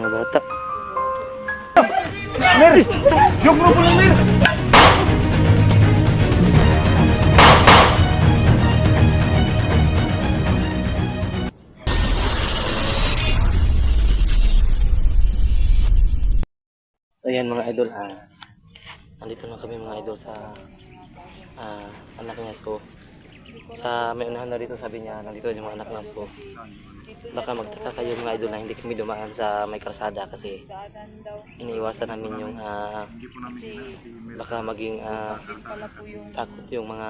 Mga bata. Mer! Yung grupo ng Mer! So yan mga idol, nandito na kami mga idol sa anak niya Sko. Sa may unahan na dito, sabi niya nandito yung mga anak niya Sko. Baka magtaka kayo mga idol na hindi kami dumaan sa may kalsada kasi iniiwasan namin yung baka maging takot yung mga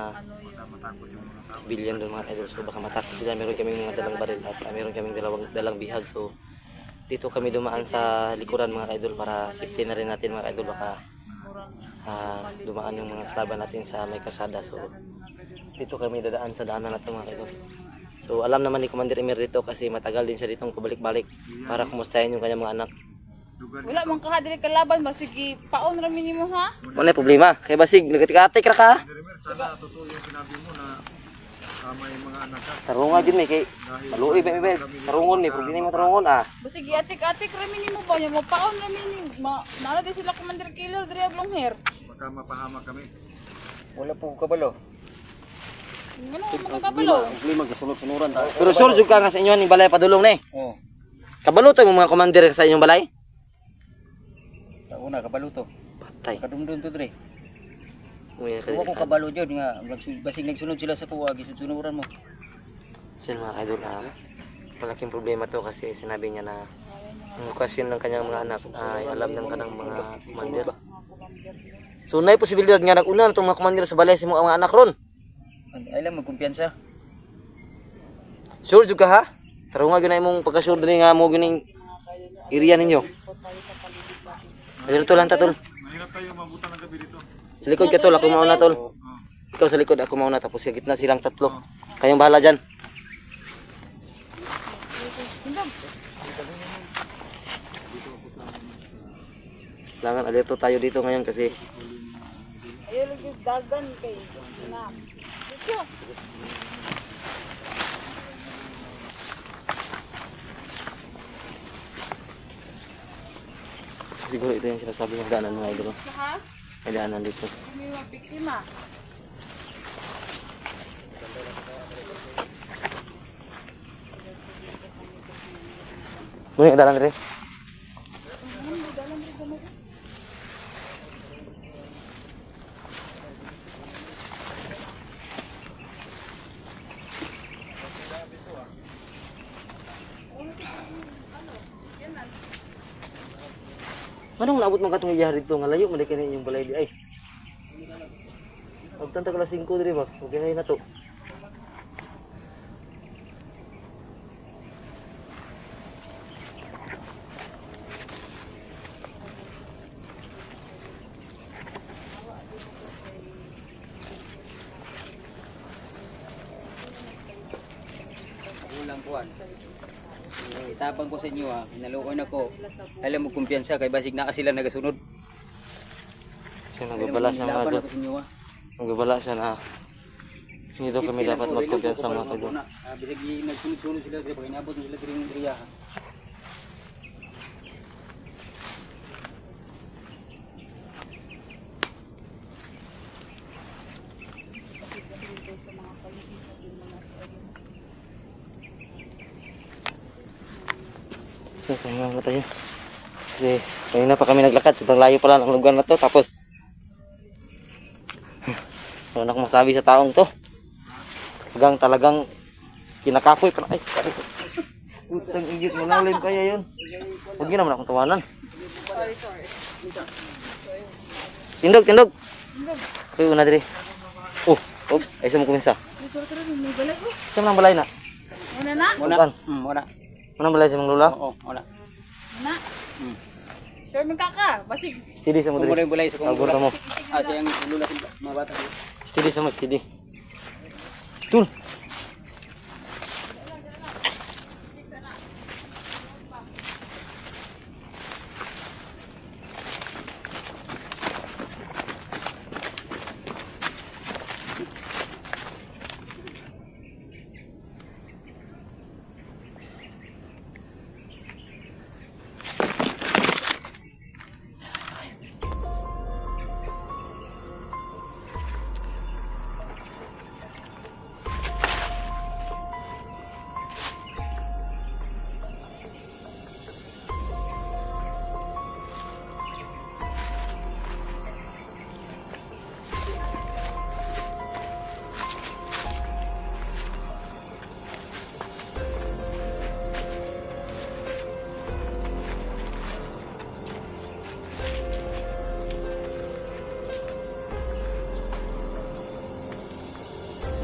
civilian doon mga idol. So baka matakot sila, meron kaming mga dalang baril at meron kaming dalang bihag. So dito kami dumaan sa likuran mga idol para safety na rin natin mga idol. Baka dumaan yung mga kalaban natin sa may kalsada. So dito kami dadaan sa daanan natin mga idol. So alam naman ni Commander Emir dito kasi matagal din siya ditong kubalik-balik para kumustahin yung kanyang mga anak. Wala mong kahadiri kalaban, basig paon ramin mo ha? Ano yung problema? Kaya basig, nagkatik-atik ra ka? Sana totoo yung sinabi mo na may mga anak ka. Tarunga din may kay maluoy ba may tarungon may problema mo tarungon Basig atik-atik ramin mo ba? Yung paon ramin naala din sila Commander Killer diri ag long hair. Baka mapahama kami. Wala po kabalo. Ano mga kabalo? Problema gisunod-sunuran ta. Pero sure jud ka nga sa inyo ning balay padulong ni. Oh, Kabalo to yung mga commander sa inyong balay? sa una kabalo to. Patay. Kadumdum to dire. Uy, Tuwa ko kabalo jud nga basig nagsunod sila sa tuwa gisunod-sunuran mo. Sino mga idol malaking problema to kasi sinabi niya na ang lokasyon ng kanyang mga anak ay alam ng kanang mga commander. So nay posibilidad nga nag-una na itong mga commander sa balay sa mga anak ron. Ay lang magkumpiyansa. Sure jud ka ha? Taro nga ginay mong pagka-sure din nga mo gining area ninyo. Dito lang ta tol. Mahirap tayo mabutan ng gabi dito. Sa likod ka tol, ako mauna tol. Ikaw sa likod, ako mauna tapos sa gitna silang tatlo. Kayong bahala dyan. Kailangan alerto tayo dito ngayon kasi Ayaw lang yung dagan kay na. Dito. siguro ito yung sinasabi ng daanan mga idol. Ha? May daanan dito. May mga biktima. Ano yung daanan rin? Anong naabot mga katong iyahar dito nga layo man kini yung balay di ay. Pagtanta kala 5 diri ba? Okay na to. Ulang kuan. Itabang ko sa inyo ha, naluoy ako. Alam mo kumpiyansa kay basig na ka sila nagasunod. Kasi nagbabala siya mga idol. Ako sa inyo ha. Nagbabala siya na hindi daw kami dapat magkumpiyansa mga idol. Bisag nagsunod-sunod sila sa pag inabot sila diri ng diriya ha. So, kaya nga tayo. Kasi kanina pa kami naglakad. Sobrang layo pala ng lugar na to. Tapos, wala na akong masabi sa taong to. Talagang kinakapoy. Ay, utang igit mo lang. Kaya yun. Huwag yun naman akong tawanan. Tindog. Kaya una diri. Oh, oops. Ay, sa mo kumisa. May balay ko. Saan mo ng balay na? Una na? Wala. Bukan. Wala. Manang balay sa mong lula? Oo, wala. Una. Sure man ka. Basig. Steady sa mo Kung diri. bulay sa kung Agurta mo. siyang lula sila mga bata. Steady sa mo, steady. Tul.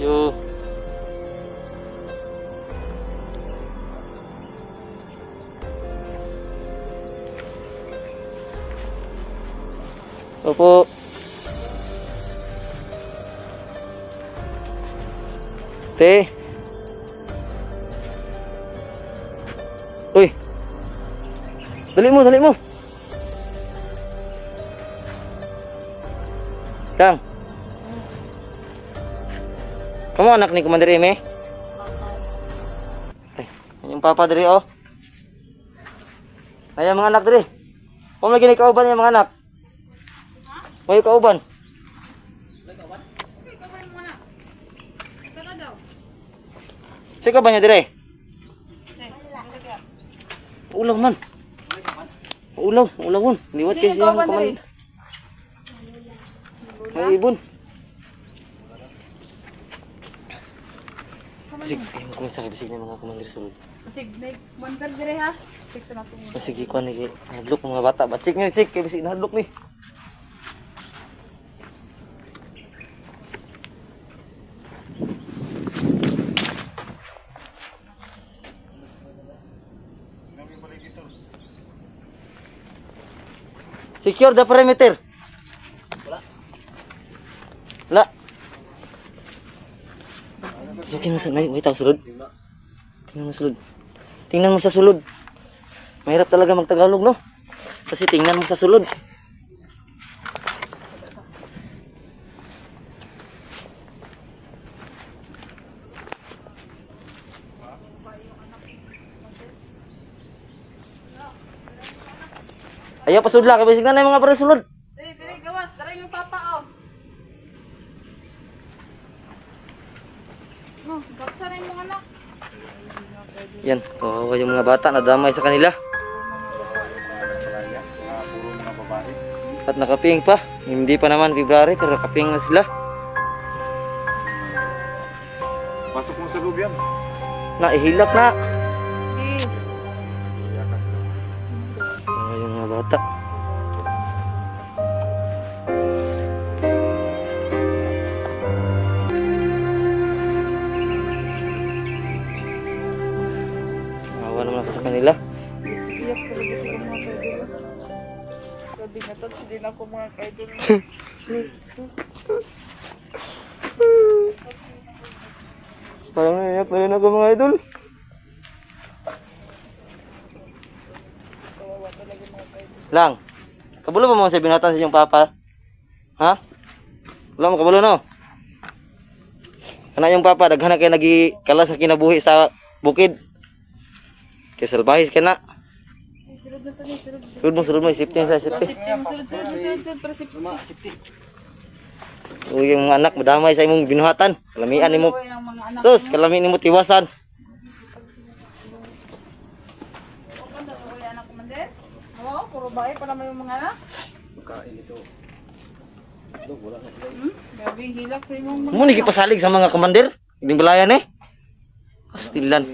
you. Opo. Te. Uy. Dali mo, dali mo. Dang. Kamu anak ni Commander Eme? Yung papa diri oh. Ay mga anak diri. Kung lagi ni kauban yung mga anak. May kauban. Sika ba niya dire? Ulaw man. Ulaw man. Liwat kasi yung Commander. May ibon. Bisig, ayun ko sa bisig ng mga Commander sulod. Sig Commander dire ha. Sig sa nato. Sige ko ni hadlok mga bata. Batsik ni sik kay bisig na hadlok ni. Secure the perimeter. Wala. Sukin mo sa nay, wait sulod. Tingnan mo sulod. Tingnan mo sa sulod. Mahirap talaga magtagalog, no? Kasi tingnan mo sa sulod. Ayaw pa sudla, kabisig na mga para sulod. Dire gawas, tara yung papa oh. No, gapsa na yung mga anak. Yan, kawawa yung mga bata na damay sa kanila. Puro mga babae. At nakaping pa. Hindi pa naman February pero nakaping na sila. Pasok mo sa loob yan. Naihilak na. Eh, Kawawa yung mga bata. Kawawa naman ako sa kanila. iyak talaga sila mga kaidol. Sabi na touch din ako mga kaidol. Parang naiyak na rin ako mga idol. Lang, kabulo ba mga sa binatan sa iyong papa? Ha? Wala mo kabulo no? Kana yung papa, daghana kayo nagikala sa kinabuhi sa bukid. Kaya salbahis ka na. Sulod na tani, sulod. Sulod mo, safety sa safety. Sipti mo, sulod, para sipti. Uy, yung mga anak, madamay sa imong binuhatan. Kalamian ni mo. Uy, ang mga anak. Sus, kalamian ni mo tiwasan. Uy, anak ko man din. Oo, puro bae pa naman yung mga anak. Pagkain ito. Grabe, hilak sa imong mga Muna gipasalig sa mga komander. Ibing balayan eh. Pastilan.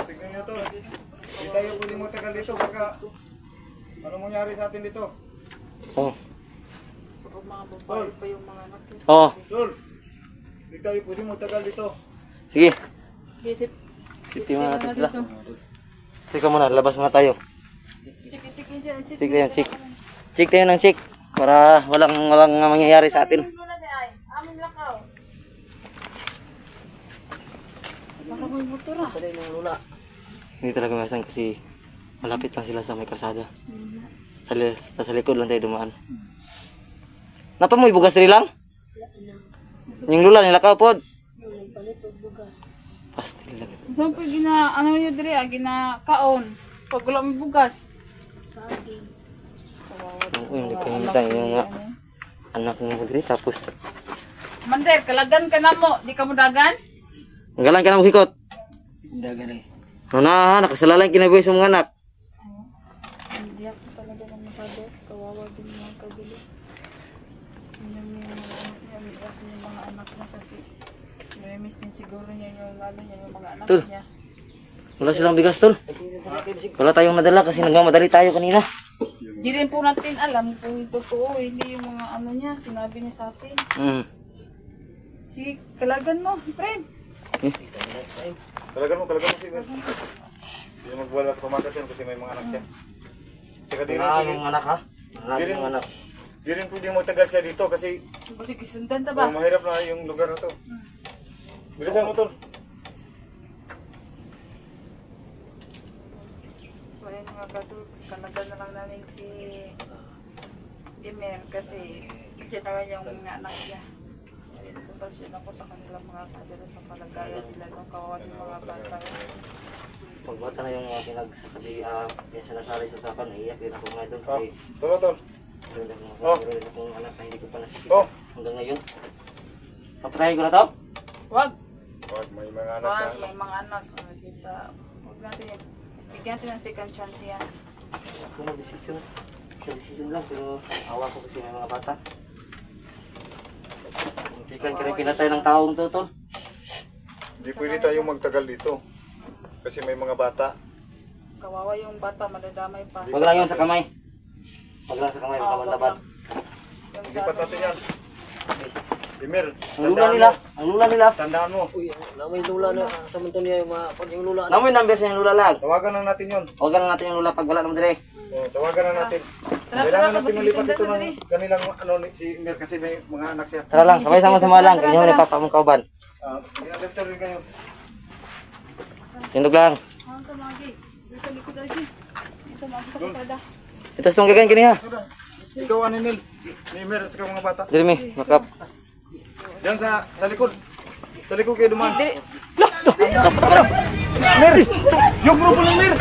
Tignan nyo to. Hindi tayo pwede matagal dito. Baka ano mangyari sa atin dito? Oh. puro mga babae pa yung mga anak. Oh, Tol! Hindi tayo pwede matagal dito. sige. Isip. Safety muna natin sila. Sige muna, labas muna tayo. Chik yun dyan, chik. Check tayo, check. Check tayo ng check. Para walang mangyayari sa atin. Muna di ay, amin lakaw. Baka may motor ah. Hindi talaga masan kasi malapit lang sila sa may kalsada. Sa likod lang tayo dumaan. Napa mo ibugas diri lang? Yung lula nilakaw pod. Pastil lang. Saan po ano yun diri ah, gina-kaon. Pag wala may bugas. Uy, hindi kayo nita yung anak mo diri tapos Mander, kalagan ka na mo. Di ka mo dagan? galang ka na mo hikot. Dagan eh. Na, nakasalalay kinabuhi sa mga anak. Hindi ako talaga ng masyado. Kawawa din mga kabili. Yung mga anak niya kasi namimiss din siguro niya yung lalo niya yung mga anak Tul. niya. Wala silang bigas tol. Wala tayong nadala kasi nagmamadali tayo kanina. Di rin po natin alam kung totoo, hindi yung mga ano niya, sinabi niya sa atin. Sige, kalagan mo, friend. Kalagan mo si Mer. Hindi magwala pamakas yan kasi may mga anak siya. Tsaka di rin Wala pwede, yung anak ha? Wala Di rin. yung anak. di rin pwede magtagal siya dito kasi Kasi kisundan ta ba? mahirap na yung lugar na to. Bilisan mo tol. So ayun mga kadul, kalagan na lang namin si Emer kasi siya naman yung mga anak niya. Ayun, putasyon ako sa kanilang mga kadul sa palagayan nila nung kawawan yung mga bata. Pag bata na yung pinagsasabi, yung sinasali sa usapan, naiiyak din ako mga idol. Oh, Kasi tol. meron akong anak na hindi ko pa nakikita Oh. hanggang ngayon. Patrahin ko na to? Wag! Wag, may mga anak Wag, na. may mga anak. Kita, wag natin. Bigyan natin ng second chance yan. Ako mag-desisyon. Isang desisyon lang, pero awa ko kasi may mga bata. Ikan ka rin pinatay ng taong to, tol. Hindi pwede tayo magtagal dito. Kasi may mga bata. Kawawa yung bata, madadamay pa. Wag lang yun sa kamay. Wag lang sa kamay, baka wag manlaban. lang. Yung Hindi pa natin yan. Emer, Ang lula nila, ang lula nila. Tandaan mo. Uy, may lula na sa manto niya yung mga pag yung lula. Namoy number sa yung lula lang. Tawagan lang natin yun. Huwag lang natin yung lula pag wala naman dire. Oh, tawagan lang natin. Tara, Kailangan tara, natin kasi malipat sundan ito na ng dali. kanilang si Emer kasi may mga anak siya. Tara lang, sabay-sama sa malang. Ganyan mo ni Papa mong kauban. Inadapter rin kayo. Tindog lang. Ang kamagi. Dito likod lagi. Ito magi sa kalsada. Ito sa gagan kini ha. Ikaw Aninil, ni Emer at saka mga bata. Dire mi, makap. Diyan sa likod. Sa likod kayo dumaan. Mer! Yung grupo ng Mer!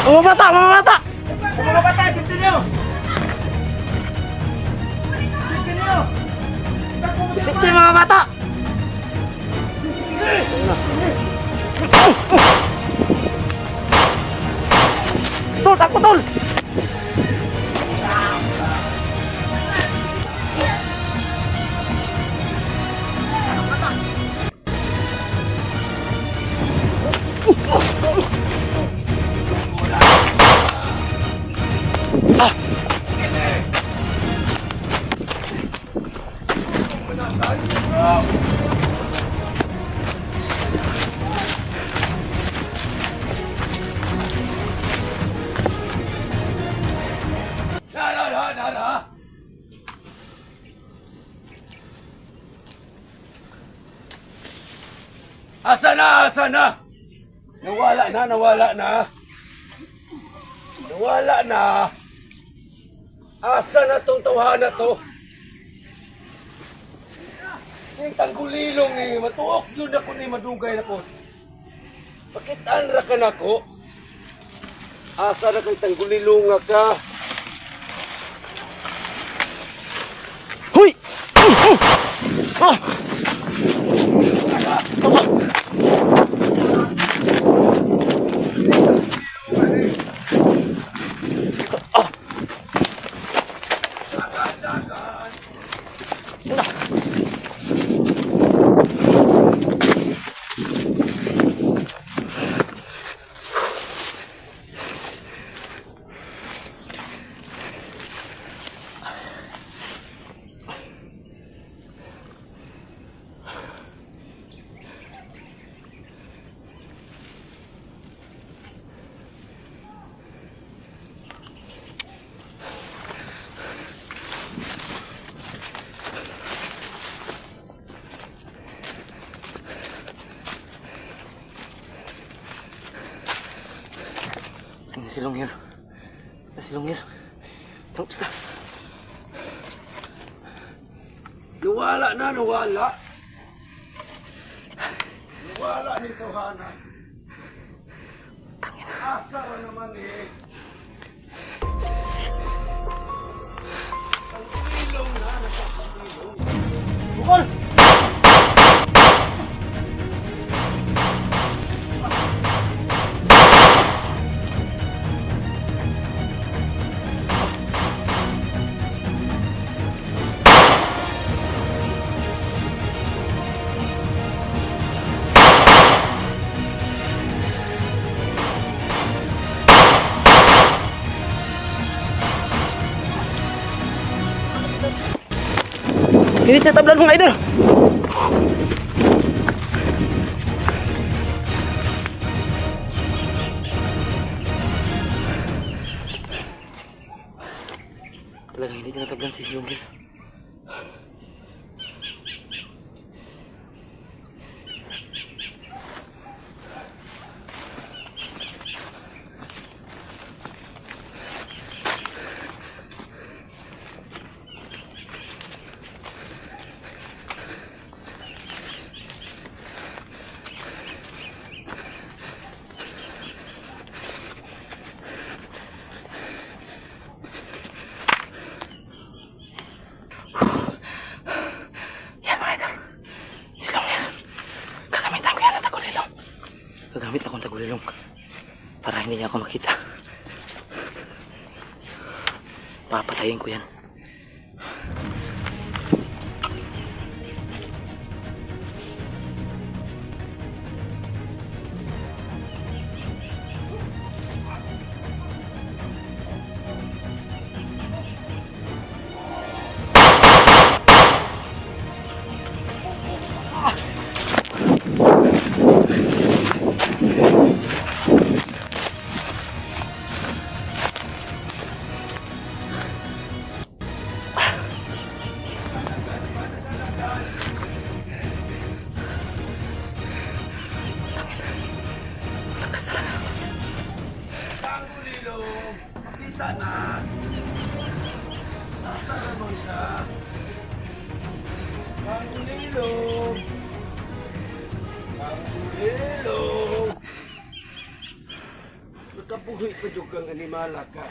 Mga bata, mga bata! Mga bata, sipti niyo! Sipti niyo! Isipti mga bata! Tol, takbo tol! Asa na, asa na? Nawala na, nawala na. Nawala na. Asa na tong tawhana to? Yung tanggulilong ni matuok yun ako ni madugay na ko. Pakitaan ra ka na ko. Asa na kay tanggulilong nga ka? Huy! Nasilongir. Nasilongir. Tapos na. Nawala na, nawala. Nawala ni tawhana. Asa ra naman eh. Tanggulilong na, nagtatanggulilong. Bukol! Init na tablan mga idol! Talagang hindi tinatablan si Yungil. Yan mga idol. Silong yan. Gagamitan ko yan ng tagulilong. Gagamit akong tagulilong para hindi niya ako makita. Papatayin ko yan. Lakas talaga. Tangulilong, makita na. Asa naman ka? Tangulilong. Tangulilong. Nakabuhi pa dyan kang animala ka.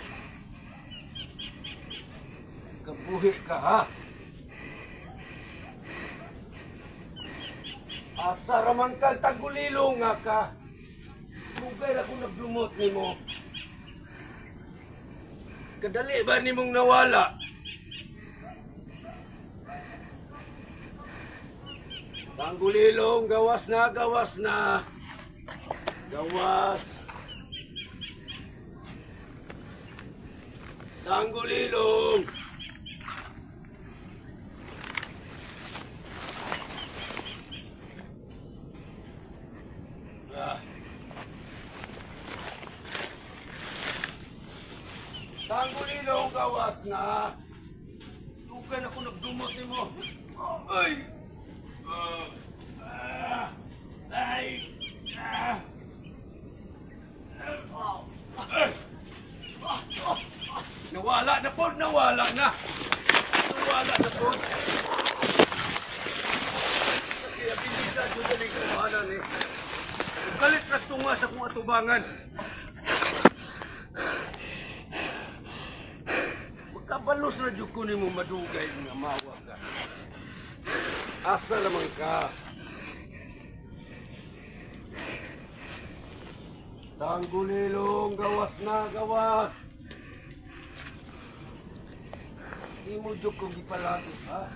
Kabuhi ka ha? Asa raman ka tagulilong nga ka? Mugay na kung naglumot ni mo. Kadali ba ni mong nawala? Tanggulilong, gawas na, gawas na. Gawas. Tanggulilong. Ah. Tanggulilong, gawas na. Tukan ako nagdumot ni mo. Ay! Ay! Nawala na po, nawala na. Nawala na po. Kaya pinisa, dito na yung kumahanan eh. Galit na tunga sa kong atubangan. Magkabalos na dyan ko ni mo madugay nga mawa ka. Asa naman ka. Tanggulilong, gawas na, gawas. Di mo dyan kong ipalagos, ha?